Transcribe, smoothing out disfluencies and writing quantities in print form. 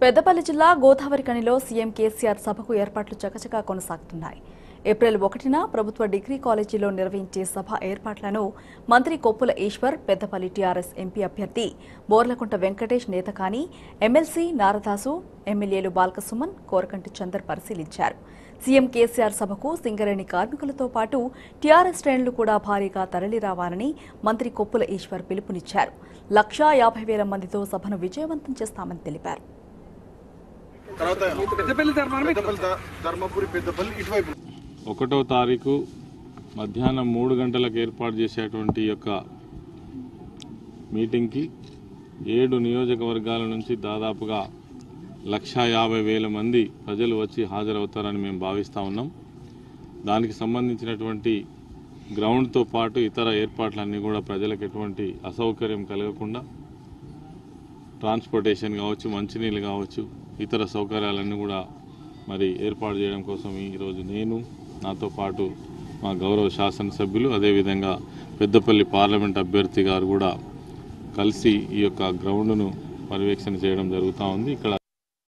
పెద్దపల్లి జిల్లా గోదావరిఖనిలో సీఎం కేసీఆర్ సభకు ఏర్పాట్లు చకచకా కొనసాగుతున్నాయి. ఏప్రిల్ 1న ప్రభుత్వ డిగ్రీ కాలేజీలో నిర్వహించే సభ ఏర్పాట్లను మంత్రి కొప్పుల ఈశ్వర్, పెద్దపల్లి టీఆర్ఎస్ ఎంపీ అభ్యర్థి బోర్లకుంట వెంకటేష్ నేతకాని, ఎమ్మెల్సీ నారదాసు, ఎమ్మెల్యేలు బాల్కసుమన్, కోరకంటి చందర్ పరిశీలించారు. సీఎం కేసీఆర్ సభకు సింగరేణి కార్మికులతో పాటు టీఆర్ఎస్ శ్రేణులు కూడా భారీగా తరలిరావాలని మంత్రి కొప్పుల ఈశ్వర్ పిలుపునిచ్చారు. 1,50,000 మందితో సభను విజయవంతం చేస్తామని తెలిపారు. 1వ తారీఖు మధ్యాహ్నం 3 గంటలకు ఏర్పాటు చేసేటువంటి యొక్క మీటింగ్కి 7 నియోజకవర్గాల నుంచి దాదాపుగా 1,50,000 మంది ప్రజలు వచ్చి హాజరవుతారని మేము భావిస్తూ ఉన్నాం. దానికి సంబంధించినటువంటి గ్రౌండ్తో పాటు ఇతర ఏర్పాట్లన్నీ కూడా ప్రజలకు ఎటువంటి అసౌకర్యం కలగకుండా ట్రాన్స్పోర్టేషన్ కావచ్చు, మంచినీళ్ళు కావచ్చు, ఇతర సౌకర్యాలన్నీ కూడా మరి ఏర్పాటు చేయడం కోసం ఈరోజు నేను, నాతో పాటు మా గౌరవ శాసనసభ్యులు, అదేవిధంగా పెద్దపల్లి పార్లమెంట్ అభ్యర్థి గారు కూడా కలిసి ఈ యొక్క గ్రౌండ్ను పర్యవేక్షణ చేయడం జరుగుతూ ఉంది. ఇక్కడ